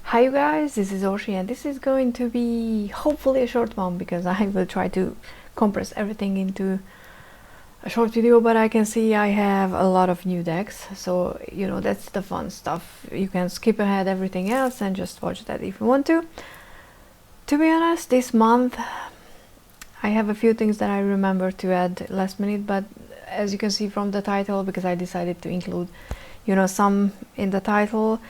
Hi you guys, this is Oshi and this is going to be hopefully a short one because I will try to compress everything into a short video, but I can see I have a lot of new decks, so you know, that's the fun stuff. You can skip ahead everything else and just watch that if you want to. To be honest, this month I have a few things that I remember to add last minute, but as you can see from the title, because I decided to include, you know, some in the title,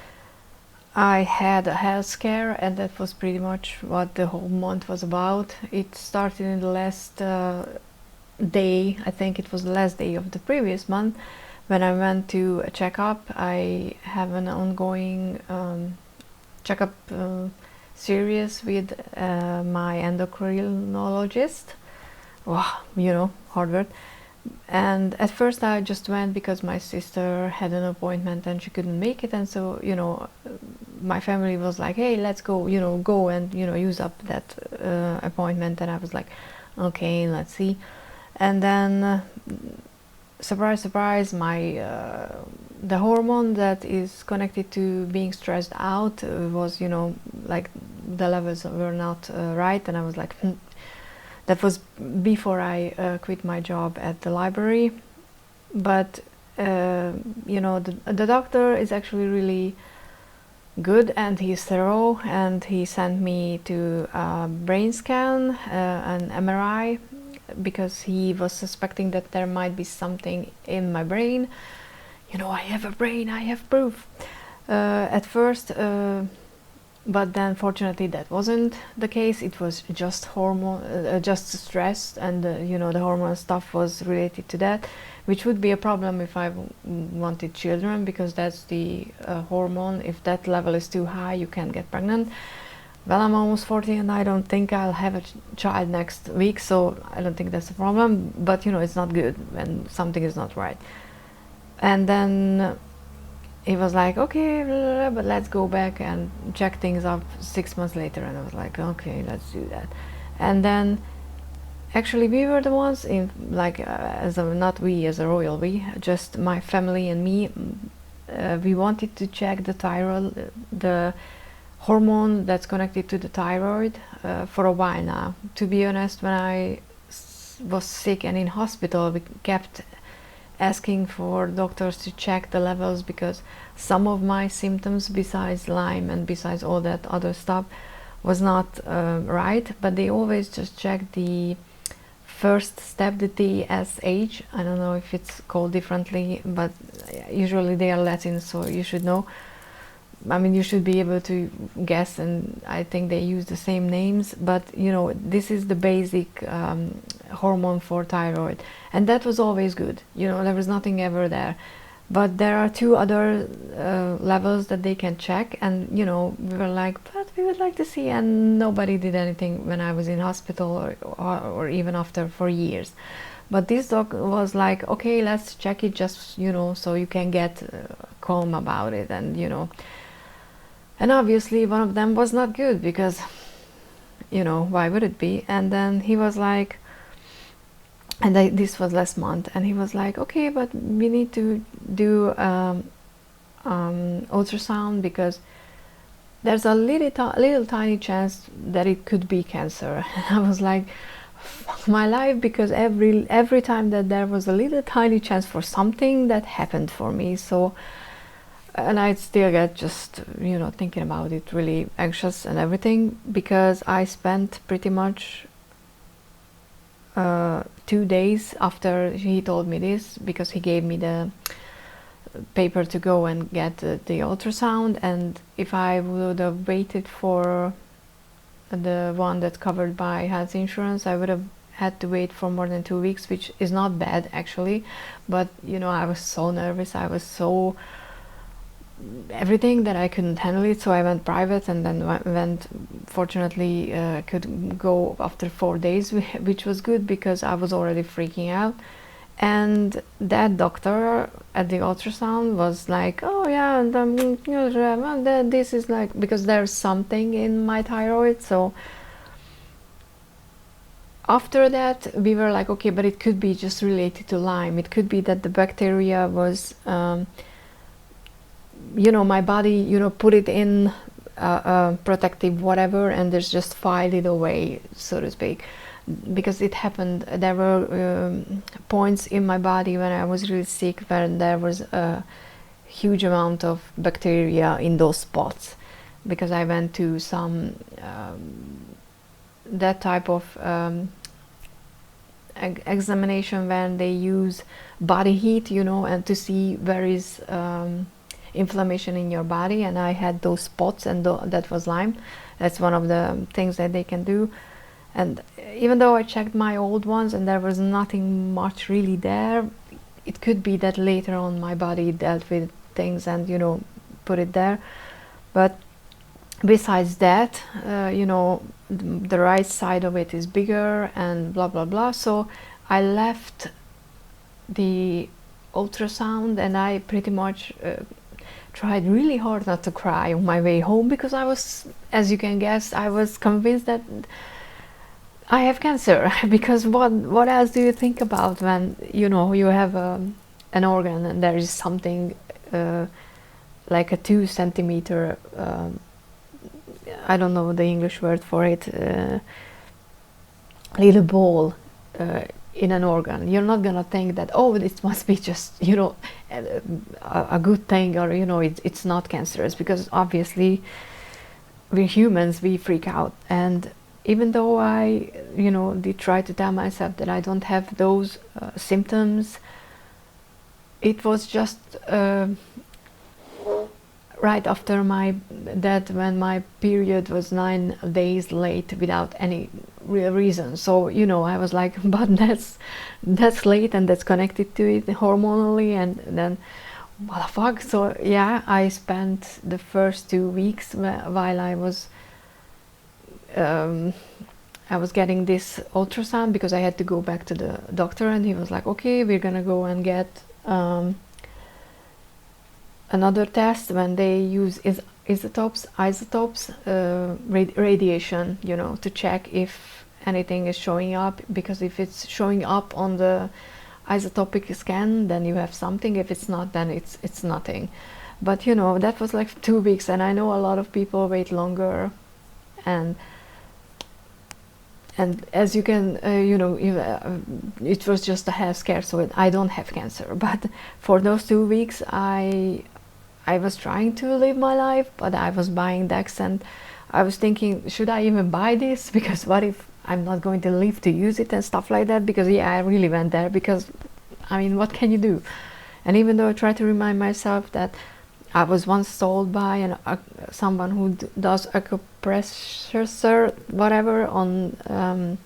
I had a health scare, and that was pretty much what the whole month was about. It started in the last day, I think it was the last day of the previous month, when I went to a checkup. I have an ongoing checkup series with my endocrinologist. Wow, you know, hard word. And at first I just went because my sister had an appointment and she couldn't make it, and so, you know, my family was like, hey, let's go, you know, go and, you know, use up that appointment. And I was like, okay, let's see. And then surprise, surprise, my the hormone that is connected to being stressed out was, you know, like the levels were not right. And I was like, that was before I quit my job at the library. But you know, the doctor is actually really good and he's thorough, and he sent me to a brain scan, an MRI, because he was suspecting that there might be something in my brain. You know, I have a brain, I have proof. At first, but then fortunately that wasn't the case. It was just hormone, just stress, and you know, the hormone stuff was related to that, which would be a problem if I wanted children, because that's the hormone. If that level is too high, you can't get pregnant. Well, I'm almost 40 and I don't think I'll have a child next week, so I don't think that's a problem. But you know, it's not good when something is not right. And then he was like, okay, blah, blah, blah, but let's go back and check things up 6 months later. And I was like, okay, let's do that. And then actually we were the ones in, like, not we as a royal we, just my family and me, we wanted to check the thyroid, the hormone that's connected to the thyroid, for a while now. To be honest, when I was sick and in hospital, we kept asking for doctors to check the levels, because some of my symptoms, besides Lyme and besides all that other stuff, was not right. But they always just checked the first step, the TSH. I don't know if it's called differently, but usually they are Latin, so you should know. I mean, you should be able to guess, and I think they use the same names. But you know, this is the basic hormone for thyroid, and that was always good. You know, there was nothing ever there. But there are two other levels that they can check, and you know, we were like, but we would like to see, and nobody did anything when I was in hospital, or even after, for years. But this doc was like, okay, let's check it, just, you know, so you can get calm about it. And you know, and obviously one of them was not good, because, you know, why would it be? And then he was like, and this was last month, and he was like, okay, but we need to do ultrasound, because there's a little tiny chance that it could be cancer. And I was like, fuck my life, because every time that there was a little tiny chance for something, that happened for me. So, and I still get, just, you know, thinking about it, really anxious and everything, because I spent pretty much 2 days after he told me this, because he gave me the paper to go and get the ultrasound. And if I would have waited for the one that's covered by health insurance, I would have had to wait for more than 2 weeks, which is not bad actually. But you know, I was so nervous, I was so everything, that I couldn't handle it. So I went private, and then went, fortunately could go after 4 days, which was good, because I was already freaking out. And that doctor at the ultrasound was like, oh yeah, and this is like, because there's something in my thyroid. So after that we were like, okay, but it could be just related to Lyme. It could be that the bacteria was you know, my body, you know, put it in protective whatever, and there's just filed it away, so to speak. Because it happened, there were points in my body when I was really sick where there was a huge amount of bacteria in those spots, because I went to some that type of examination when they use body heat, you know, and to see where is inflammation in your body, and I had those spots, and that was Lyme. That's one of the things that they can do. And even though I checked my old ones and there was nothing much really there, it could be that later on my body dealt with things and, you know, put it there. But besides that, you know, the right side of it is bigger and blah blah blah. So I left the ultrasound, and I pretty much tried really hard not to cry on my way home, because I was, as you can guess, I was convinced that I have cancer. Because what else do you think about when, you know, you have an organ and there is something like a 2 centimeter I don't know the English word for it, little ball in an organ. You're not gonna think that, oh, this must be just, you know, a good thing, or, you know, it's not cancerous, because obviously we're humans, we freak out. And even though I, you know, did try to tell myself that I don't have those symptoms, it was just right after that, when my period was 9 days late without any real reason. So, you know, I was like, but that's late, and that's connected to it hormonally, and then what the fuck. So yeah, I spent the first 2 weeks while I was getting this ultrasound, because I had to go back to the doctor, and he was like, okay, we're gonna go and get another test when they use isotopes, radiation, you know, to check if anything is showing up. Because if it's showing up on the isotopic scan, then you have something. If it's not, then it's nothing. But, you know, that was like 2 weeks, and I know a lot of people wait longer, and as you can, you know, it was just a health scare, so I don't have cancer. But for those 2 weeks, I was trying to live my life, but I was buying decks, and I was thinking, should I even buy this? Because what if I'm not going to live to use it and stuff like that? Because yeah, I really went there, because I mean, what can you do? And even though I try to remind myself that I was once told by someone who does acupressure, whatever, on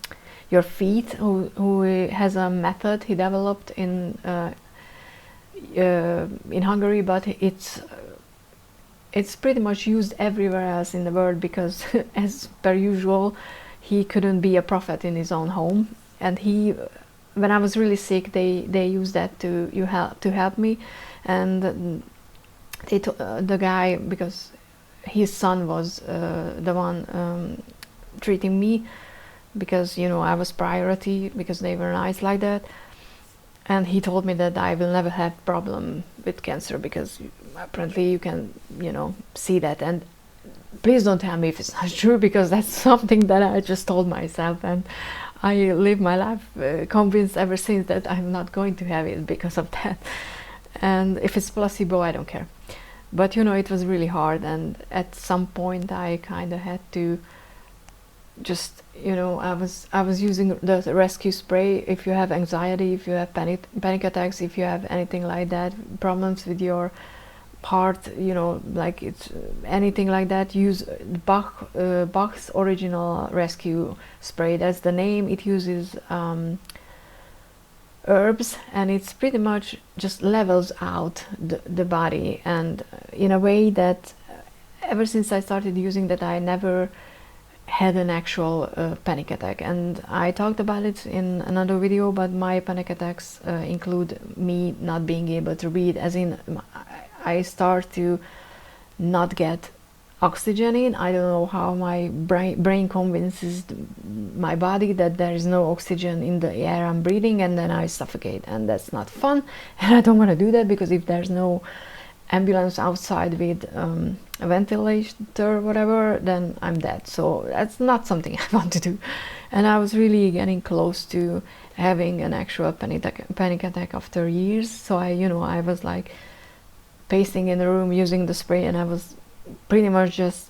your feet, who has a method he developed in Hungary, but it's pretty much used everywhere else in the world, because as per usual, he couldn't be a prophet in his own home. And when I was really sick, they used that to help me. And the guy, because his son was the one treating me, because, you know, I was priority, because they were nice like that. And he told me that I will never have problem with cancer, because apparently you can, you know, see that. And please don't tell me if it's not true, because that's something that I just told myself, and I live my life convinced ever since that I'm not going to have it because of that. And if it's placebo, I don't care. But, you know, it was really hard, and at some point I kind of had to just, you know, I was using the rescue spray. If you have anxiety, if you have panic attacks, if you have anything like that, problems with your heart, you know, like it's anything like that, use Bach's original rescue spray. That's the name. It uses herbs, and it's pretty much just levels out the body, and in a way that ever since I started using that, I never had an actual panic attack. And I talked about it in another video, but my panic attacks include me not being able to breathe, as in I start to not get oxygen in. I don't know how my brain convinces my body that there is no oxygen in the air I'm breathing, and then I suffocate, and that's not fun. And I don't want to do that, because if there's no ambulance outside with a ventilator or whatever, then I'm dead. So that's not something I want to do. And I was really getting close to having an actual panic attack after years. So I was like pacing in the room using the spray, and I was pretty much just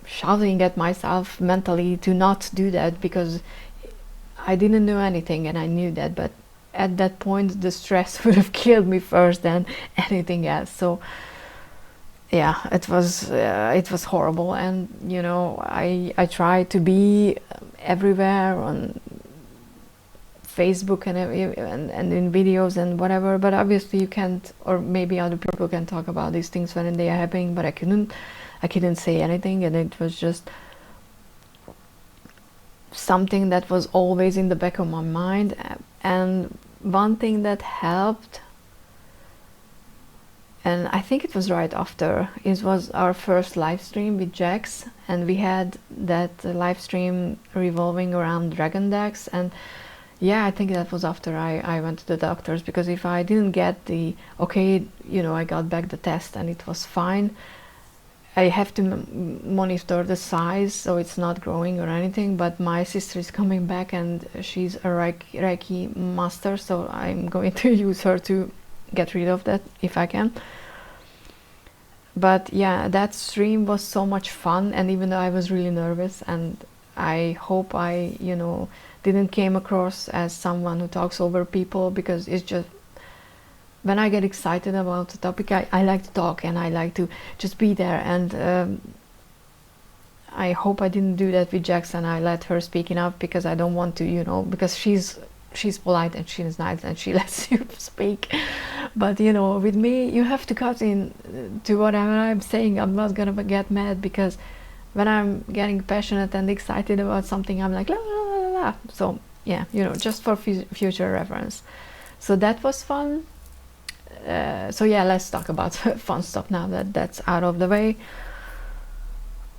shouting at myself mentally to not do that, because I didn't know anything and I knew that, but at that point the stress would have killed me first than anything else. So yeah, it was horrible. And I tried to be everywhere on Facebook and in videos and whatever, but obviously you can't, or maybe other people can talk about these things when they are happening, but I couldn't say anything. And it was just something that was always in the back of my mind. And one thing that helped, and I think it was right after, it was our first live stream with Jax, and we had that live stream revolving around dragon decks. And yeah, I think that was after I went to the doctors, because if I didn't get the okay, I got back the test and it was fine, I have to monitor the size so it's not growing or anything. But my sister is coming back and she's a Reiki master, so I'm going to use her to get rid of that if I can. But yeah, that stream was so much fun, and even though I was really nervous, and I hope I didn't came across as someone who talks over people, because it's just, when I get excited about the topic, I like to talk and I like to just be there. And I hope I didn't do that with Jackson. I let her speak enough, because I don't want to, because she's polite and she's nice and she lets you speak. But with me, you have to cut in to whatever I'm saying. I'm not gonna get mad, because when I'm getting passionate and excited about something, I'm like la la la la. So yeah, just for future reference. So that was fun. So yeah, let's talk about fun stuff now that that's out of the way.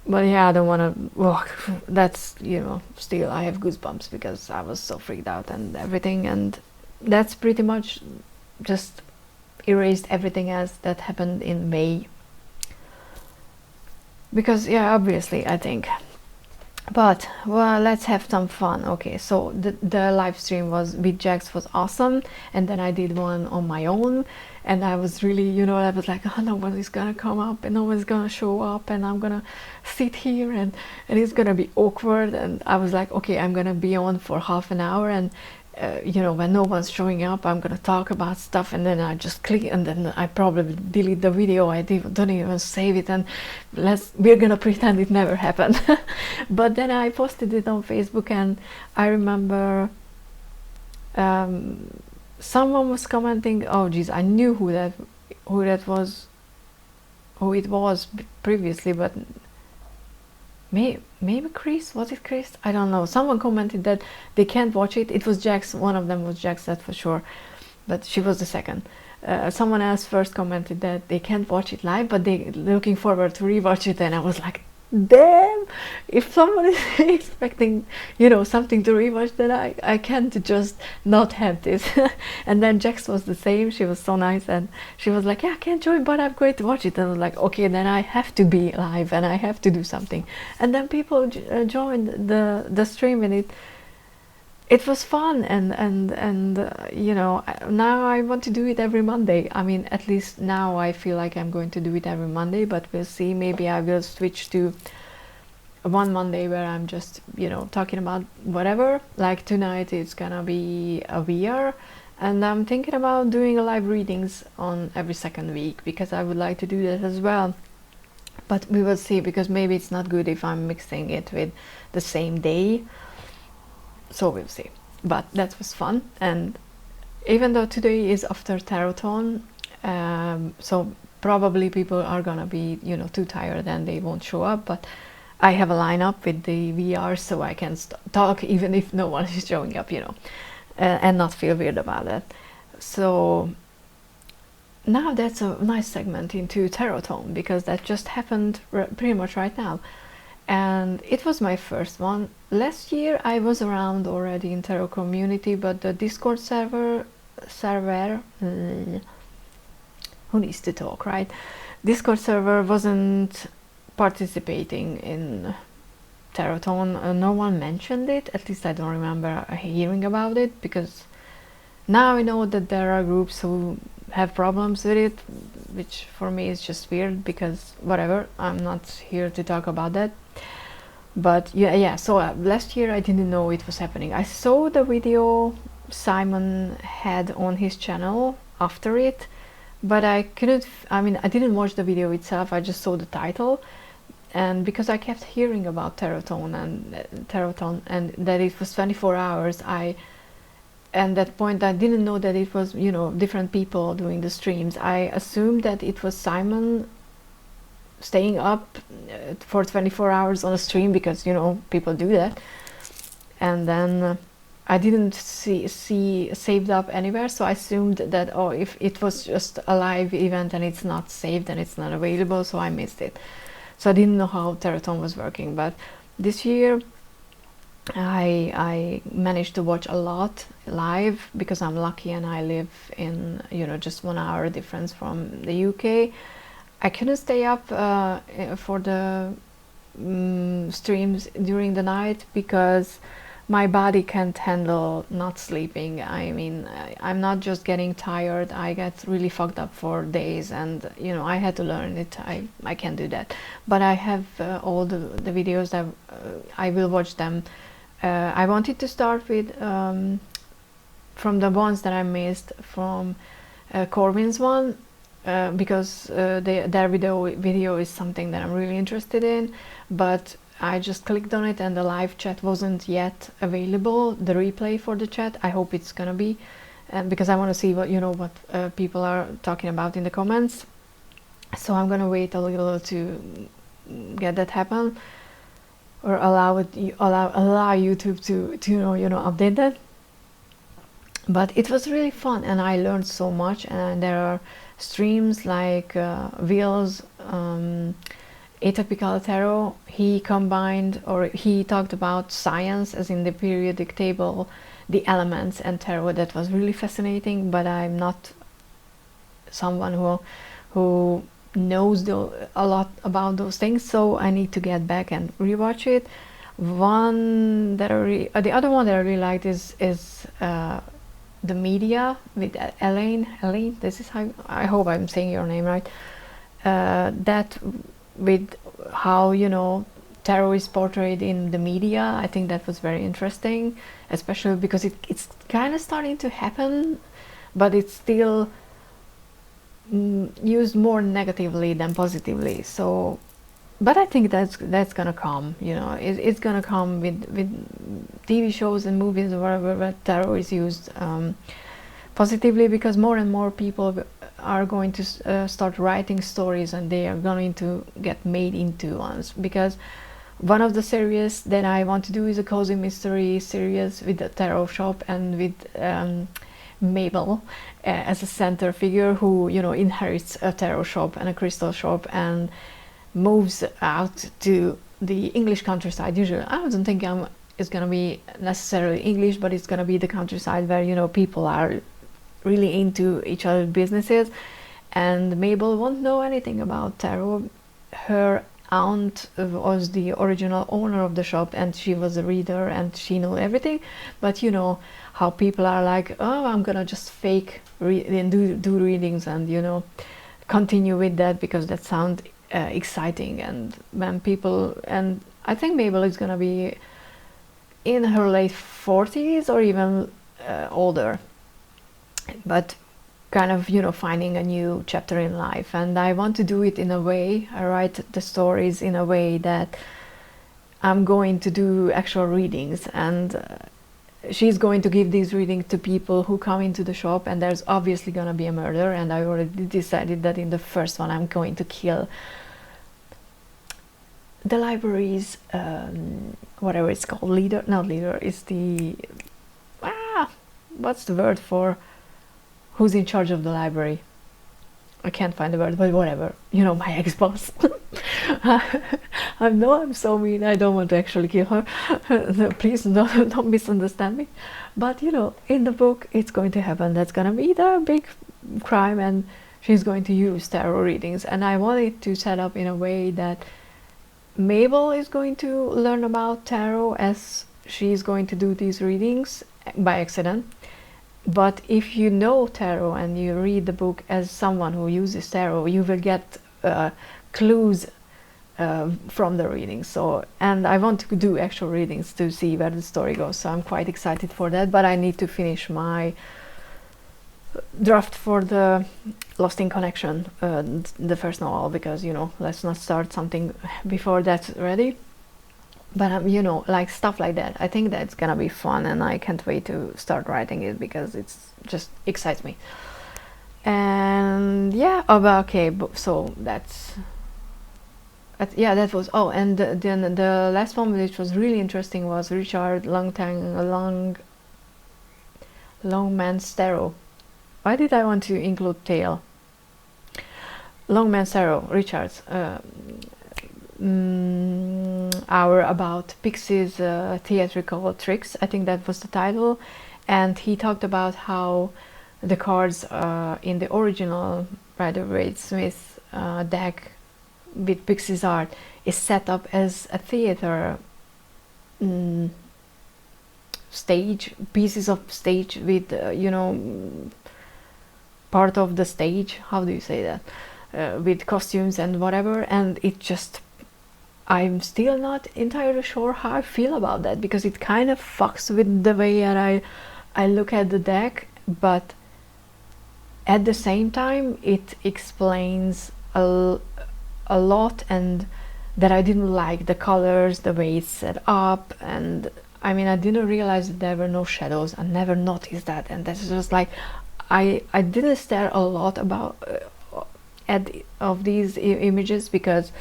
But yeah, I don't want to that's still I have goosebumps, because I was so freaked out and everything. And that's pretty much just erased everything else that happened in May, because yeah, obviously I think. But well, let's have some fun. Okay, so the live stream was with Jax was awesome, and then I did one on my own, and I was really I was like, oh, nobody's gonna come up and nobody's gonna show up, and I'm gonna sit here and it's gonna be awkward. And I was like, okay, I'm gonna be on for half an hour, and when no one's showing up, I'm gonna talk about stuff, and then I just click, and then I probably delete the video. I don't even save it, and we're gonna pretend it never happened. But then I posted it on Facebook, and I remember someone was commenting, oh geez, I knew who it was previously, but maybe Chris, was it Chris? I don't know. Someone commented that they can't watch it. It was Jax, one of them was Jax, that for sure, but she was the second. Someone else first commented that they can't watch it live, but they're looking forward to rewatch it. And I was like, damn, if someone is expecting something to rewatch, then I can't just not have this. And then Jax was the same. She was so nice, and she was like, yeah, I can't join, but I'm going to watch it. And I was like, okay, then I have to be live and I have to do something. And then people joined the stream, and it was fun. And now I want to do it every Monday. I mean, at least now I feel like I'm going to do it every Monday, but we'll see. Maybe I will switch to one Monday where I'm just talking about whatever. Like tonight it's gonna be a VR, and I'm thinking about doing a live readings on every second week, because I would like to do that as well. But we will see, because maybe it's not good if I'm mixing it with the same day. So we'll see. But that was fun. And even though today is after Tarothon, so probably people are gonna be too tired and they won't show up, but I have a lineup with the VR, so I can talk even if no one is showing up, and not feel weird about it. So now that's a nice segment into Tarothon, because that just happened pretty much right now. And it was my first one. Last year I was around already in tarot community, but the Discord server who needs to talk, right? Discord server wasn't participating in Tarothon. No one mentioned it, at least I don't remember hearing about it, because now I know that there are groups who have problems with it, which for me is just weird, because whatever, I'm not here to talk about that. But yeah, so last year I didn't know it was happening. I saw the video Simon had on his channel after it, but I couldn't, I mean, I didn't watch the video itself, I just saw the title. And because I kept hearing about Tarothon and that it was 24 hours, at that point I didn't know that it was, you know, different people doing the streams. I assumed that it was Simon staying up for 24 hours on a stream, because, you know, people do that. And then I didn't see saved up anywhere, so I assumed that, oh, if it was just a live event and it's not saved and it's not available, so I missed it. So I didn't know how Tarothon was working. But this year I managed to watch a lot live, because I'm lucky and I live in, you know, just 1 hour difference from the UK. I couldn't stay up for the streams during the night, because my body can't handle not sleeping. I mean, I'm not just getting tired, I get really fucked up for days, and, you know, I had to learn it. I can't do that. But I have all the videos that I will watch them. I wanted to start with from the ones that I missed from Corbin's one, because their video is something that I'm really interested in, but I just clicked on it and the live chat wasn't yet available, the replay for the chat. I hope it's gonna be, because I want to see what, you know, what people are talking about in the comments. So I'm gonna wait a little to get that happen, or allow YouTube to you know update that. But it was really fun and I learned so much. And there are streams like Will's Atypical Tarot. He combined, or he talked about science, as in the periodic table, the elements, and tarot. That was really fascinating, but I'm not someone who knows a lot about those things, so I need to get back and rewatch it. One that the other one that I really liked is the media with Elaine. This is how, I hope I'm saying your name right. That with how, you know, tarot is portrayed in the media. I think that was very interesting, especially because it's kind of starting to happen, but it's still used more negatively than positively. So, but I think that's gonna come, you know, it's gonna come with TV shows and movies or whatever, where tarot is used positively, because more and more people are going to start writing stories, and they are going to get made into ones. Because one of the series that I want to do is a cozy mystery series with the tarot shop, and with Mabel as a center figure, who, you know, inherits a tarot shop and a crystal shop and moves out to the English countryside. Usually, I don't think it's gonna be necessarily English, but it's gonna be the countryside where, you know, people are really into each other's businesses. And Mabel won't know anything about tarot. Her aunt was the original owner of the shop, and she was a reader and she knew everything. But you know how people are like, oh, I'm gonna just fake and do readings, and, you know, continue with that because that sounds exciting. And when people, and I think Mabel is gonna be in her late 40s or even older, but kind of, you know, finding a new chapter in life. And I want to do it in a way, I write the stories in a way that I'm going to do actual readings, and she's going to give these readings to people who come into the shop, and there's obviously gonna be a murder. And I already decided that in the first one I'm going to kill the library's whatever it's called, leader, not leader, is the what's the word for who's in charge of the library? I can't find the word, but whatever, you know, my ex-boss. I know I'm so mean, I don't want to actually kill her. Please don't misunderstand me. But, you know, in the book it's going to happen. That's gonna be the big crime, and she's going to use tarot readings, and I wanted to set up in a way that Mabel is going to learn about tarot as she's going to do these readings by accident. But if you know tarot and you read the book as someone who uses tarot, you will get clues from the readings. So, and I want to do actual readings to see where the story goes, so I'm quite excited for that. But I need to finish my draft for the Lost in Connection, the first novel, because, you know, let's not start something before that's ready. But you know, like stuff like that, I think that's gonna be fun, and I can't wait to start writing it because it's just excites me. And yeah, okay, so that's yeah, that was, oh, and then the last one which was really interesting was Richard Longman's Tarot. Why did I want to include tail? Longman's Tarot, Richard's hour about Pixie's theatrical tricks, I think that was the title. And he talked about how the cards in the original Rider-Waite-Smith deck with Pixie's art is set up as a theater stage, pieces of stage with you know, part of the stage, how do you say that, with costumes and whatever. And it just, I'm still not entirely sure how I feel about that, because it kind of fucks with the way that I look at the deck, but at the same time it explains a lot, and that I didn't like the colors, the way it's set up. And I mean, I didn't realize that there were no shadows. I never noticed that, and that's just like, I didn't stare a lot about of these images because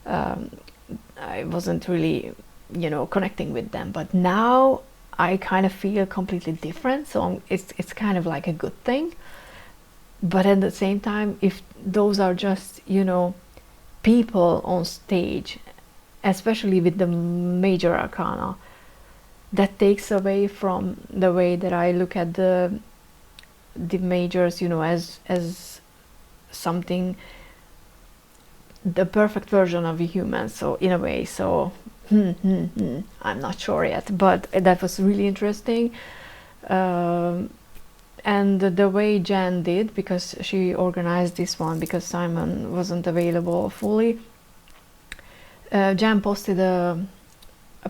I wasn't really, you know, connecting with them. But now I kind of feel completely different, so it's kind of like a good thing. But at the same time, if those are just, you know, people on stage, especially with the major arcana, that takes away from the way that I look at the majors, you know, as something, the perfect version of a human. So in a way, so I'm not sure yet, but that was really interesting. And the way Jan did, because she organized this one because Simon wasn't available fully, Jan posted a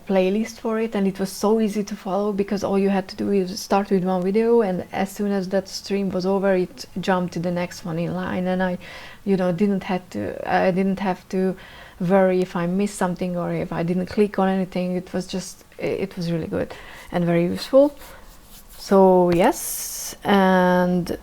playlist for it, and it was so easy to follow because all you had to do is start with one video, and as soon as that stream was over, it jumped to the next one in line. And I, you know, didn't have to worry if I missed something or if I didn't click on anything. It was just, it was really good and very useful. So yes, and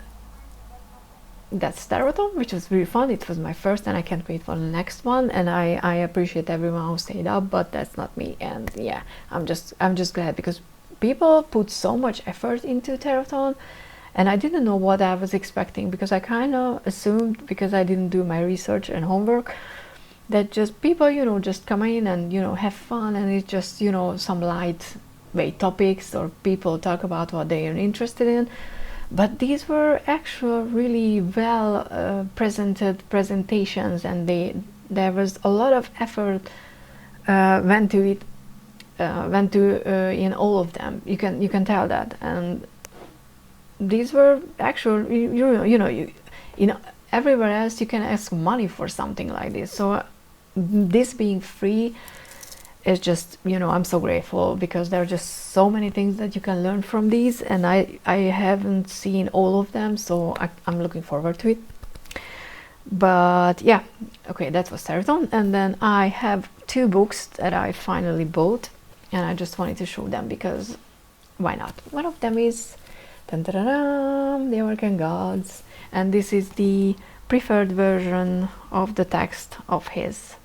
that's Tarothon, which was really fun. It was my first, and I can't wait for the next one. And I appreciate everyone who stayed up, but that's not me. And yeah, I'm just glad because people put so much effort into Tarothon, and I didn't know what I was expecting, because I kind of assumed, because I didn't do my research and homework, that just people, you know, just come in and, you know, have fun, and it's just, you know, some lightweight topics, or people talk about what they are interested in. But these were actual really well presented presentations, and there was a lot of effort went to in all of them. You can tell that. And these were actual, you know, everywhere else you can ask money for something like this. So this being free is just, you know, I'm so grateful, because there are just so many things that you can learn from these, and I haven't seen all of them, so I'm looking forward to it. But yeah, okay, that was Tarothon. And then I have two books that I finally bought, and I just wanted to show them because why not. One of them is The American Gods, and this is the preferred version of the text of his.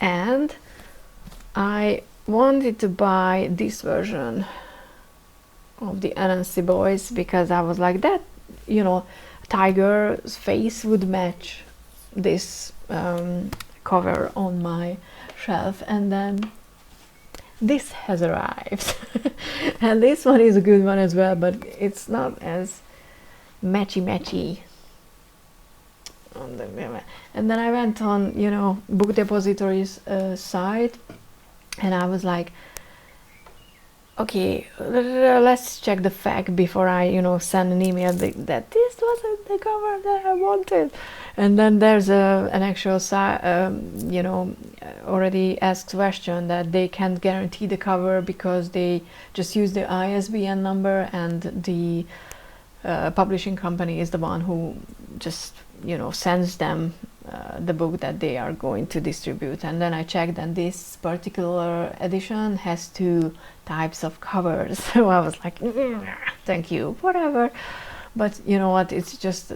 And I wanted to buy this version of the Anansi Boys because I was like, that, you know, tiger's face would match this cover on my shelf. And then this has arrived and this one is a good one as well, but it's not as matchy And then I went on, you know, Book Depository's site, and I was like, okay, let's check the fact before I, you know, send an email that this wasn't the cover that I wanted. And then there's an actual, you know, already asked question that they can't guarantee the cover because they just use the ISBN number, and the publishing company is the one who just, you know, sends them the book that they are going to distribute. And then I checked, and this particular edition has 2 types of covers. So I was like, thank you, whatever. But you know what, it's just,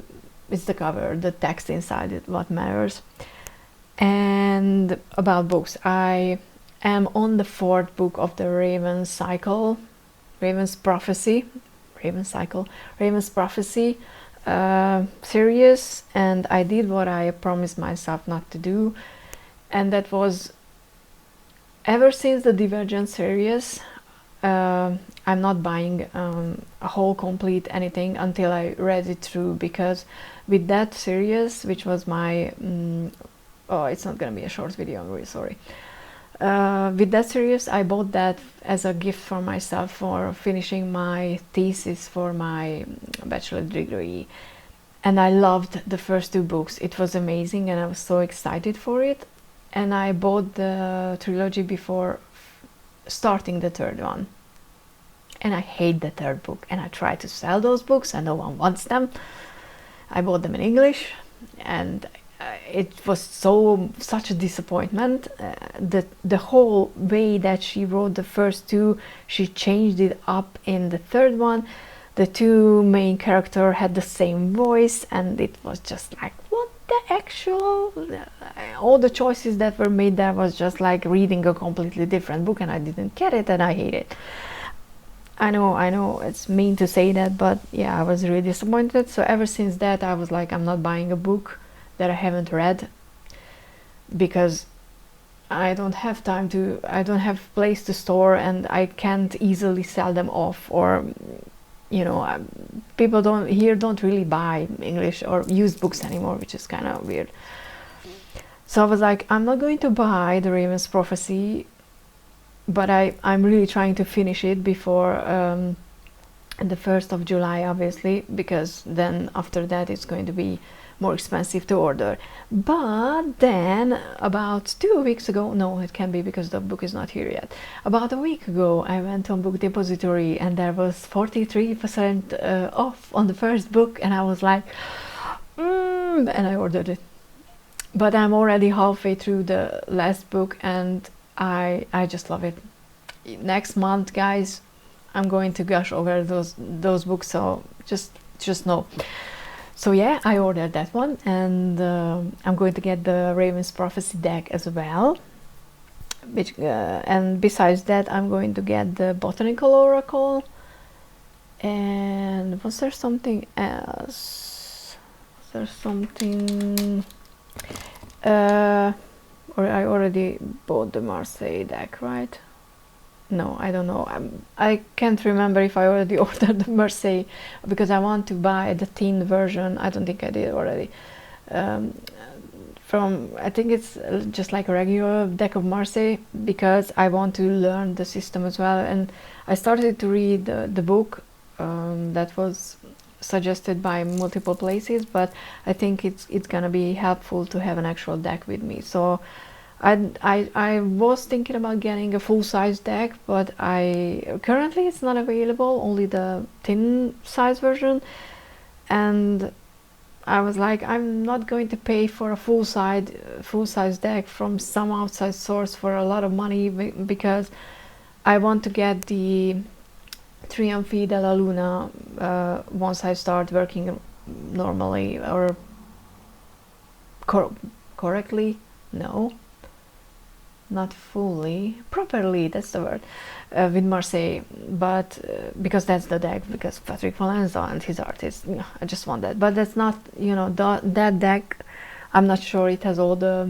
it's the cover, the text inside it, what matters. And about books, I am on the 4th book of the Raven's Cycle, Raven's Prophecy series, and I did what I promised myself not to do, and that was, ever since the Divergent series, I'm not buying a whole complete anything until I read it through, because with that series, which was my oh, it's not gonna be a short video, I'm really sorry. With that series, I bought that as a gift for myself for finishing my thesis for my bachelor degree, and I loved the first 2 books. It was amazing, and I was so excited for it, and I bought the trilogy before starting the 3rd one, and I hate the 3rd book, and I tried to sell those books and no one wants them. I bought them in English, and it was such a disappointment. The whole way that she wrote the first 2, she changed it up in the 3rd one. The 2 main characters had the same voice, and it was just like, what the actual, all the choices that were made there was just like reading a completely different book, and I didn't get it, and I hate it. I know it's mean to say that, but yeah, I was really disappointed. So ever since that, I was like, I'm not buying a book that I haven't read, because I don't have time to, I don't have place to store, and I can't easily sell them off, or you know, people don't really buy English or used books anymore, which is kind of weird. So I was like, I'm not going to buy the Raven's Prophecy, but I'm really trying to finish it before the 1st of July, obviously, because then after that it's going to be more expensive to order. But then about 2 weeks ago, no, it can be because the book is not here yet. About a week ago, I went on Book Depository, and there was 43% off on the first book, and I was like, and I ordered it. But I'm already halfway through the last book, and I just love it. Next month, guys, I'm going to gush over those books, so just know. So yeah, I ordered that one, and I'm going to get the Raven's Prophecy deck as well. Which and besides that, I'm going to get the Botanical Oracle. And was there something else? Was there something? Or I already bought the Marseille deck, right? No, I don't know. I can't remember if I already ordered the Marseille, because I want to buy the thin version. I don't think I did already. I think it's just like a regular deck of Marseille, because I want to learn the system as well. And I started to read the book that was suggested by multiple places, but I think it's gonna be helpful to have an actual deck with me. So I was thinking about getting a full-size deck, but currently it's not available, only the thin size version, and I was like, I'm not going to pay for a full-size deck from some outside source for a lot of money, because I want to get the Trionfi della Luna once I start working normally, or correctly, no, not fully, properly, that's the word, with Marseille, but because that's the deck, because Patrick Valenza and his artist, I just want that. But that's not, that deck, I'm not sure it has all the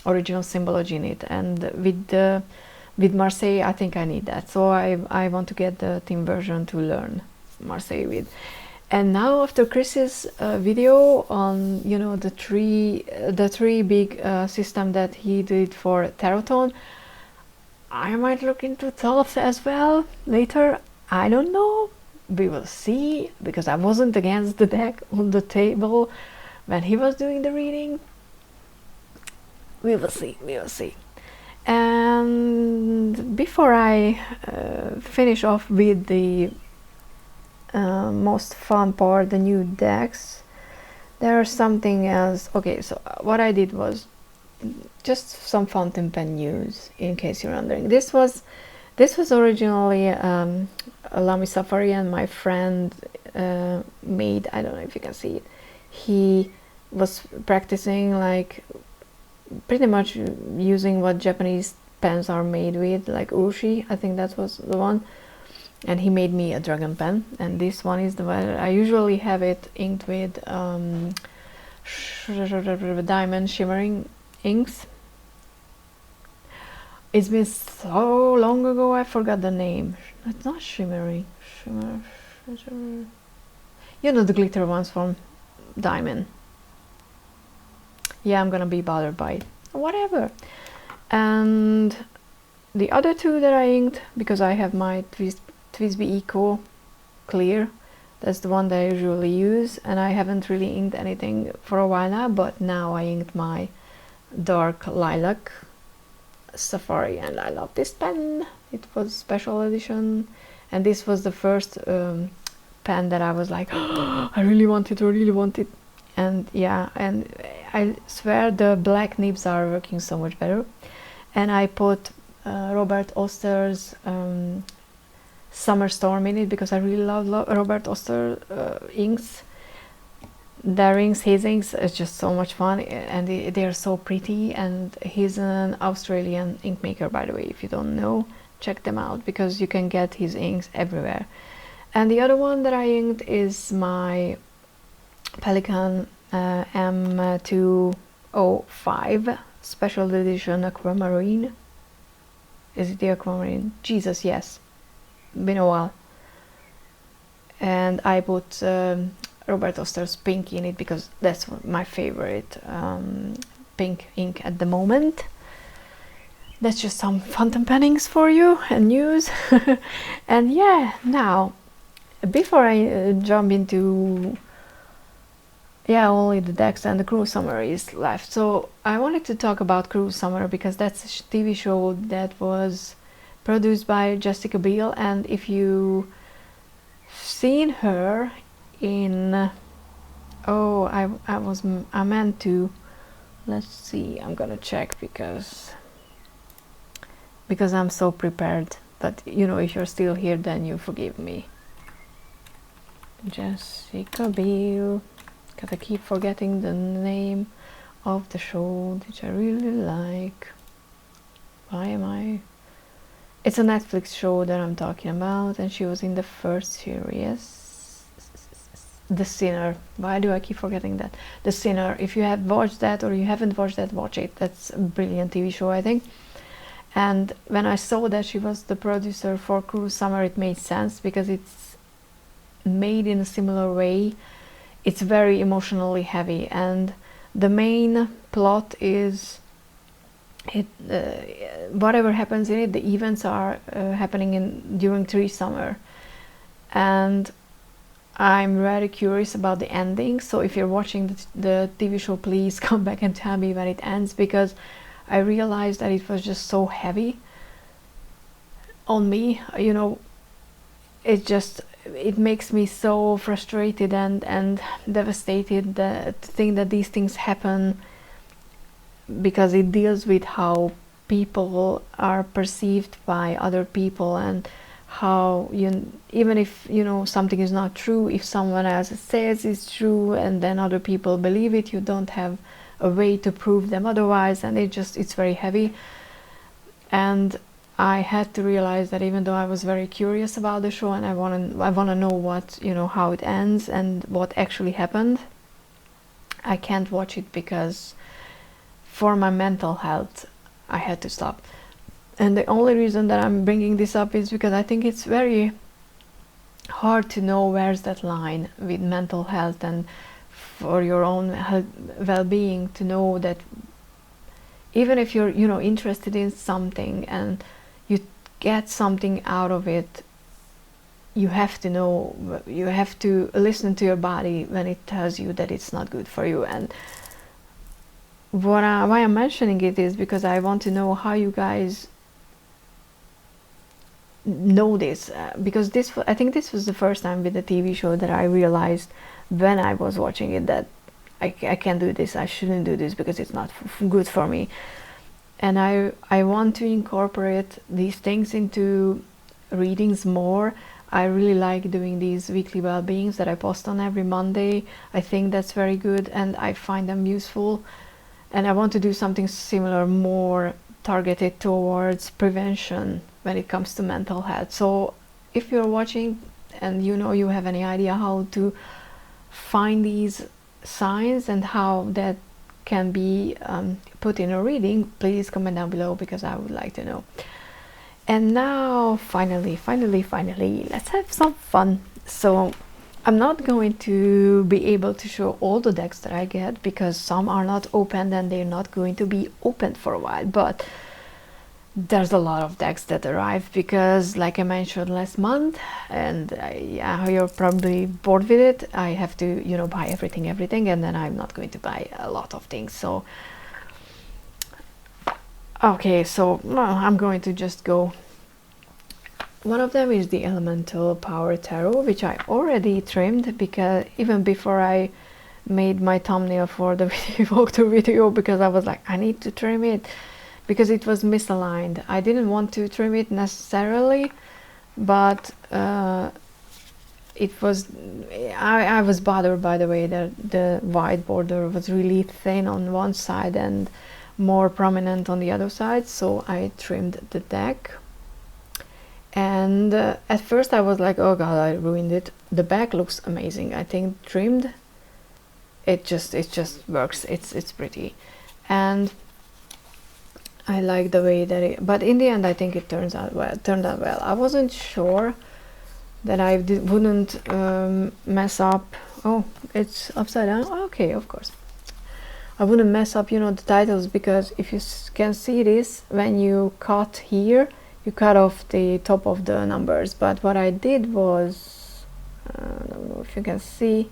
original symbology in it, and with Marseille, I think I need that. So I want to get the thin version to learn Marseille with. And now after Chris's video on, you know, the three big system that he did for Tarothon, I might look into thoughts as well later. I don't know, we will see, because I wasn't against the deck on the table when he was doing the reading. We will see, we will see. And before I finish off with the most fun part, the new decks, there's something else. Okay, so what I did was just some fountain pen news, in case you're wondering. This was originally a Lamy Safari, and my friend made, I don't know if you can see it, he was practicing like pretty much using what Japanese pens are made with, like urushi, I think that was the one, and he made me a dragon pen. And this one is the one I usually have it inked with diamond shimmering inks. It's been so long ago, I forgot the name. It's not shimmering, shimmer, you know, the glitter ones from diamond. Yeah, I'm gonna be bothered by it, whatever. And the other two that I inked, because I have my Byeee Eco clear, that's the one that I usually use, and I haven't really inked anything for a while now, but now I inked my dark lilac Safari, and I love this pen. It was special edition, and this was the first pen that I was like, oh, I really want it. And yeah, and I swear the black nibs are working so much better. And I put Robert Oster's Summer Storm in it, because I really love Robert Oster inks. Their inks, his inks, is just so much fun, and they are so pretty. And he's an Australian ink maker, by the way. If you don't know, check them out, because you can get his inks everywhere. And the other one that I inked is my Pelikan M205 special edition aquamarine. Is it the aquamarine? Jesus, yes, been a while. And I put Robert Oster's pink in it, because that's my favorite pink ink at the moment. That's just some fountain pennings for you and news. And yeah, now before I jump into, yeah, only the decks and the Cruel Summer is left. So I wanted to talk about Cruel Summer, because that's a TV show that was produced by Jessica Biel. And if you've seen her in, oh, I meant to, let's see, I'm gonna check, because I'm so prepared. But you know, if you're still here, then you forgive me. Jessica Biel, because I keep forgetting the name of the show, which I really like. Why am I? It's a Netflix show that I'm talking about, and she was in the first series, The Sinner. Why do I keep forgetting that? The Sinner. If you have watched that, or you haven't watched that, watch it. That's a brilliant TV show, I think. And when I saw that she was the producer for Cruel Summer, it made sense, because it's made in a similar way. It's very emotionally heavy, and the main plot is whatever happens in it, the events are happening during Tree Summer. And I'm very curious about the ending, so if you're watching the TV show, please come back and tell me when it ends, because I realized that it was just so heavy on me. You know, it makes me so frustrated and devastated to think that these things happen, because it deals with how people are perceived by other people, and how even if you know something is not true, if someone else says it's true and then other people believe it, you don't have a way to prove them otherwise, and it's very heavy. And I had to realize that even though I was very curious about the show, and I want to know what, you know, how it ends and what actually happened, I can't watch it, because for my mental health I had to stop. And the only reason that I'm bringing this up is because I think it's very hard to know where's that line with mental health and for your own well-being, to know that even if you're, you know, interested in something and you get something out of it, you have to know, you have to listen to your body when it tells you that it's not good for you. And why I'm mentioning it is because I want to know how you guys know this, because I think this was the first time with the TV show that I realized when I was watching it that I can't do this, I shouldn't do this because it's not good for me. And I want to incorporate these things into readings more. I really like doing these weekly well-beings that I post on every Monday. I think that's very good and I find them useful. And I want to do something similar, more targeted towards prevention when it comes to mental health. So if you're watching and you know you have any idea how to find these signs and how that can be put in a reading, please comment down below because I would like to know. And now finally, let's have some fun. So I'm not going to be able to show all the decks that I get because some are not opened and they're not going to be opened for a while, but there's a lot of decks that arrive because, like I mentioned last month, and yeah, you're probably bored with it, I have to, you know, buy everything, and then I'm not going to buy a lot of things. So okay, so I'm going to just go. One of them is the Elemental Power Tarot, which I already trimmed because even before I made my thumbnail for the walkthrough video, because I was like, I need to trim it because it was misaligned. I didn't want to trim it necessarily, but it was, I was bothered by the way that the white border was really thin on one side and more prominent on the other side, so I trimmed the deck. And at first I was like, oh god, I ruined it. The back looks amazing. I think trimmed, it just works. It's pretty, and I like the way that it, but in the end I think it turned out well. I wasn't sure that I wouldn't mess up. Oh, it's upside down. Okay, of course I wouldn't mess up, you know, the titles, because if you can see this, when you cut here, you cut off the top of the numbers. But what I did was, I don't know if you can see,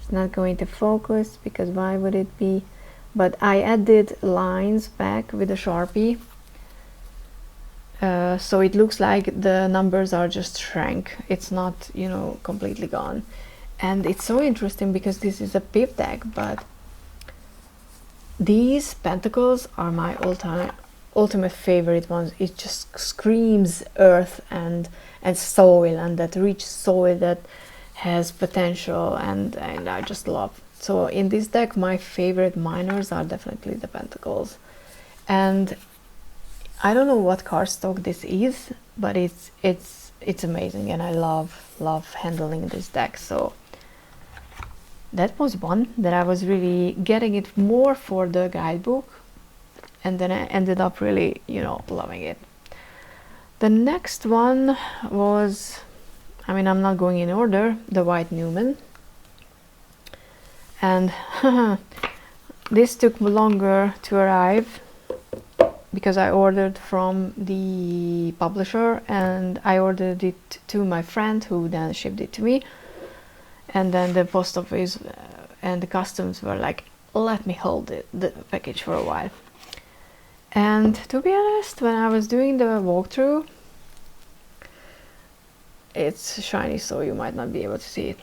it's not going to focus because why would it be, but I added lines back with a Sharpie, so it looks like the numbers are just shrank, it's not, you know, completely gone. And it's so interesting because this is a pip deck, but these pentacles are my ultimate favorite ones. It just screams earth and soil, and that rich soil that has potential, and I just love. So in this deck my favorite minors are definitely the pentacles. And I don't know what cardstock this is, but it's amazing, and I love handling this deck. So that was one that I was really getting it more for the guidebook, and then I ended up really, you know, loving it. The next one was, I mean, I'm not going in order, the White Newman. And this took longer to arrive because I ordered from the publisher, and I ordered it to my friend who then shipped it to me. And then the post office and the customs were like, let me hold the package for a while. And to be honest, when I was doing the walkthrough, it's shiny, so you might not be able to see it.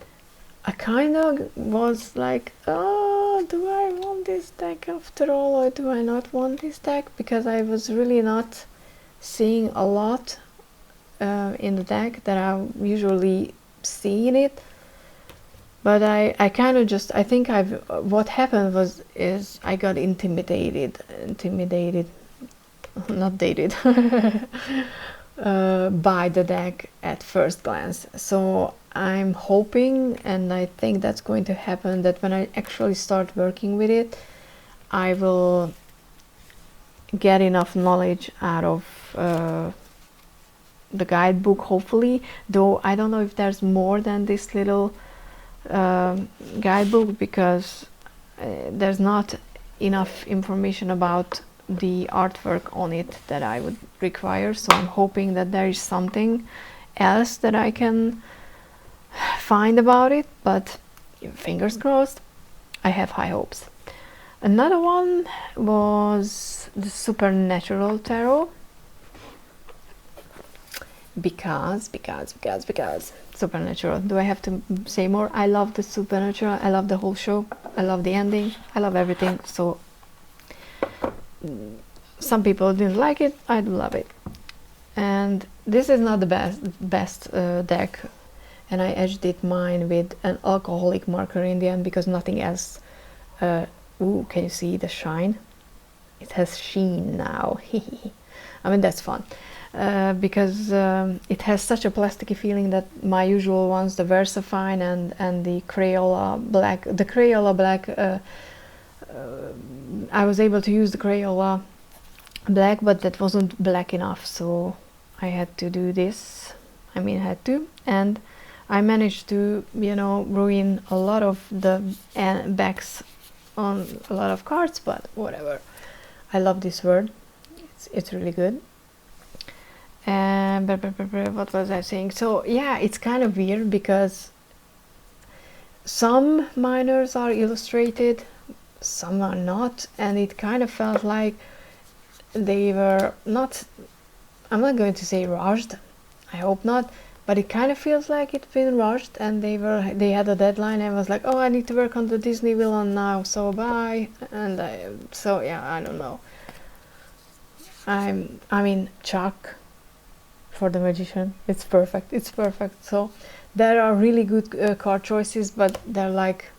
I kind of was like, oh, do I want this deck after all, or do I not want this deck? Because I was really not seeing a lot in the deck that I usually see in it. But I kind of just, I think what happened is I got intimidated, not dated, by the deck at first glance. So I'm hoping, and I think that's going to happen, that when I actually start working with it, I will get enough knowledge out of the guidebook, hopefully, though I don't know if there's more than this little guidebook, because there's not enough information about the artwork on it that I would require, so I'm hoping that there is something else that I can find about it, but fingers crossed. I have high hopes. Another one was the Supernatural Tarot, because Supernatural. Do I have to say more? I love the Supernatural. I love the whole show. I love the ending. I love everything. So some people didn't like it. I do love it. And this is not the best deck, and I edged it mine with an alcoholic marker in the end because nothing else. Ooh, can you see the shine? It has sheen now. I mean, that's fun. Because it has such a plasticky feeling that my usual ones, the Versafine and the Crayola black, I was able to use the Crayola black, but that wasn't black enough, so I had to do this. I mean, had to, and I managed to, you know, ruin a lot of the backs on a lot of cards, but whatever. I love this word. It's really good. And what was I saying? So yeah, it's kind of weird because some minors are illustrated, some are not, and it kind of felt like they were not, I'm not going to say rushed, I hope not, but it kind of feels like it's been rushed, and they had a deadline and was like, oh, I need to work on the Disney villain now, so bye. And so yeah, I don't know. I mean, Chuck for the Magician, it's perfect. So there are really good card choices, but they're like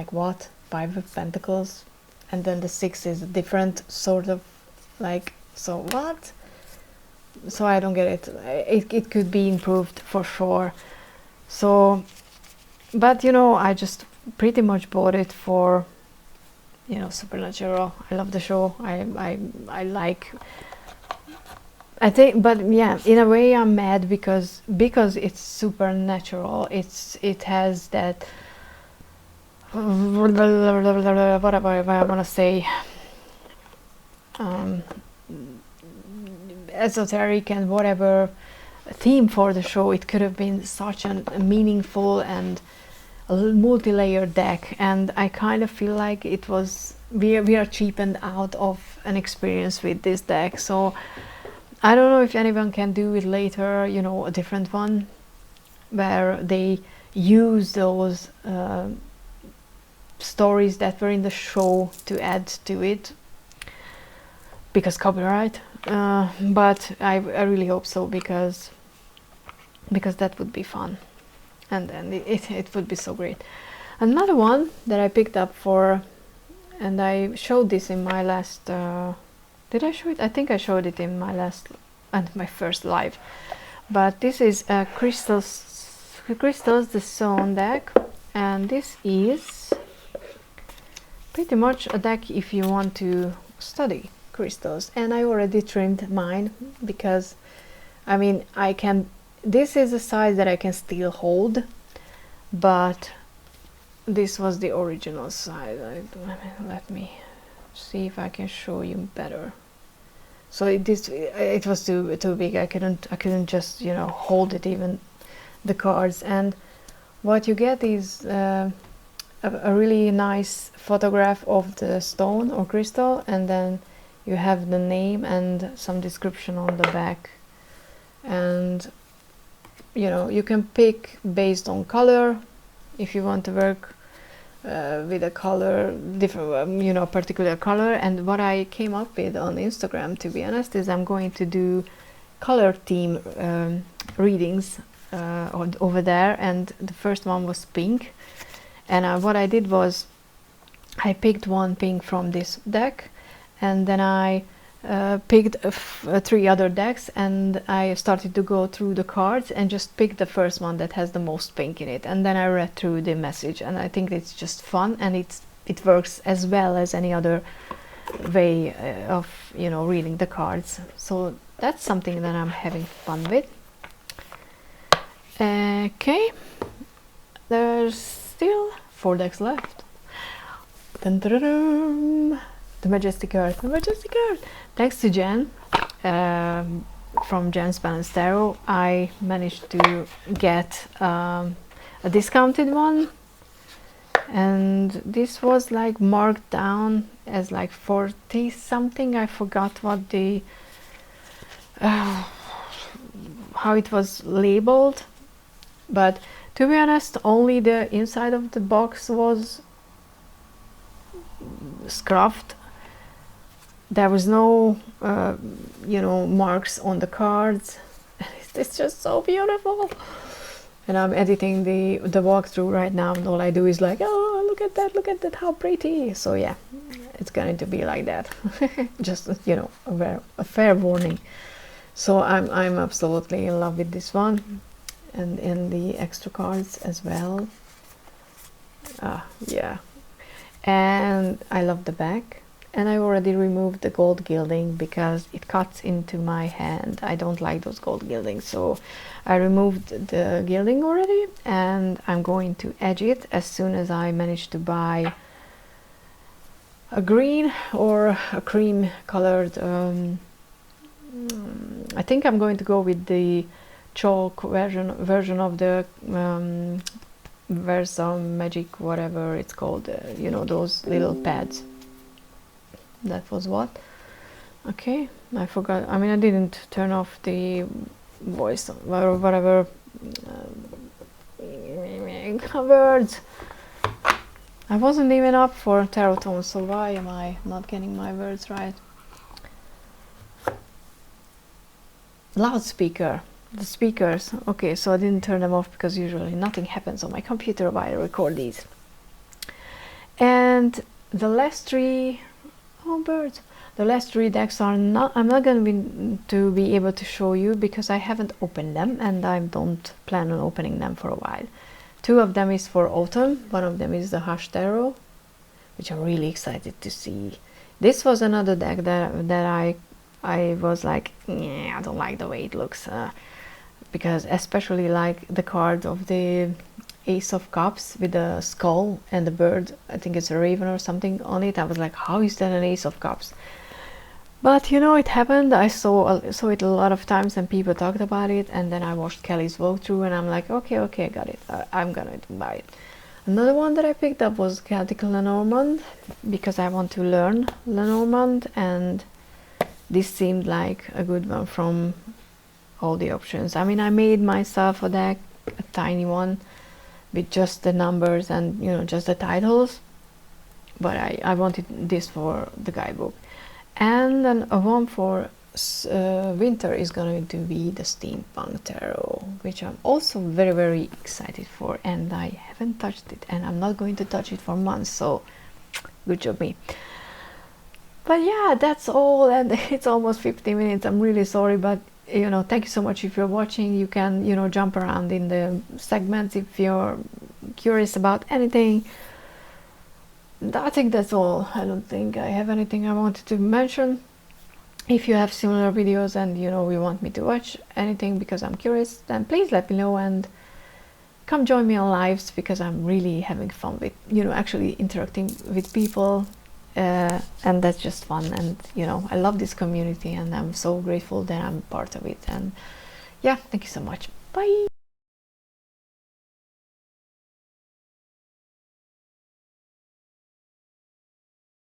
what? 5 of Pentacles, and then the 6 is a different sort of like, so what? So I don't get it. It could be improved for sure. So, but you know, I just pretty much bought it for, you know, Supernatural. I love the show. I like, I think, but yeah, in a way I'm mad because it's supernatural. It has that whatever I want to say, esoteric and whatever theme for the show. It could have been such a meaningful and a multi-layered deck, and I kind of feel like it was, we are cheapened out of an experience with this deck. So I don't know if anyone can do it later, you know, a different one where they use those stories that were in the show to add to it, because copyright, but I really hope so, because that would be fun, and then it would be so great. Another one that I picked up for, and I showed this in my last, did I show it? I think I showed it in my last and my first live, but this is Crystals the Zone deck, and this is pretty much a deck if you want to study crystals. And I already trimmed mine because, I mean, I can, this is a size that I can still hold, but this was the original size. Let me see if I can show you better. So it was too big. I couldn't just, you know, hold it, even the cards. And what you get is a really nice photograph of the stone or crystal, and then you have the name and some description on the back. And you know, you can pick based on color if you want to work with a color, different, you know, particular color. And what I came up with on Instagram, to be honest, is I'm going to do color theme readings over there, and the first one was pink. And what I did was I picked one pink from this deck, and then I picked 3 other decks, and I started to go through the cards and just picked the first one that has the most pink in it, and then I read through the message. And I think it's just fun, and it works as well as any other way of, you know, reading the cards. So that's something that I'm having fun with. Okay, there's still 4 decks left. Dun, dun, dun, dun. The Majestic Earth, the Majestic Earth. Thanks to Jen from Jen's Balance Tarot, I managed to get a discounted one, and this was like marked down as like 40 something. I forgot what the how it was labeled, but to be honest, only the inside of the box was scuffed. There was no you know, marks on the cards. It's just so beautiful. And I'm editing the walkthrough right now, and all I do is like, oh, look at that, how pretty. So yeah, it's going to be like that. Just, you know, a fair warning. So I'm absolutely in love with this one, and the extra cards as well. Yeah, and I love the back. And I already removed the gold gilding because it cuts into my hand. I don't like those gold gildings, so I removed the gilding already, and I'm going to edge it as soon as I manage to buy a green or a cream colored. I think I'm going to go with the chalk version of the Versa Magic, whatever it's called. You know, those little pads. That was what. Okay, I forgot. I mean, I didn't turn off the voice or whatever. Words. I wasn't even up for Tarothon, so why am I not getting my words right? Loudspeaker. The speakers. Okay, so I didn't turn them off because usually nothing happens on my computer while I record these. And the last 3. Oh, birds. The last 3 decks are not, I'm not going to be able to show you because I haven't opened them, and I don't plan on opening them for a while. 2 of them is for autumn. One of them is the Hush Tarot, which I'm really excited to see. This was another deck that I was like, yeah, I don't like the way it looks, because especially like the card of the Ace of Cups with the skull and the bird, I think it's a raven or something on it. I was like, how is that an Ace of Cups? But you know, it happened. I saw it a lot of times and people talked about it, and then I watched Kelly's walkthrough and I'm like, okay, I got it. I'm gonna buy it. Another one that I picked up was Celtic Lenormand because I want to learn Lenormand, and this seemed like a good one from all the options. I mean, I made myself a deck, a tiny one, with just the numbers and, you know, just the titles, but I wanted this for the guidebook. And then a one for winter is going to be the Steampunk Tarot, which I'm also very, very excited for, and I haven't touched it, and I'm not going to touch it for months, so good job me. But yeah, that's all, and it's almost 50 minutes. I'm really sorry, but you know, thank you so much if you're watching. You can, you know, jump around in the segments if you're curious about anything. I think that's all. I don't think I have anything I wanted to mention. If you have similar videos and, you know, you want me to watch anything because I'm curious, then please let me know and come join me on lives, because I'm really having fun with, you know, actually interacting with people. And that's just fun, and you know, I love this community and I'm so grateful that I'm part of it. And yeah, thank you so much. Bye.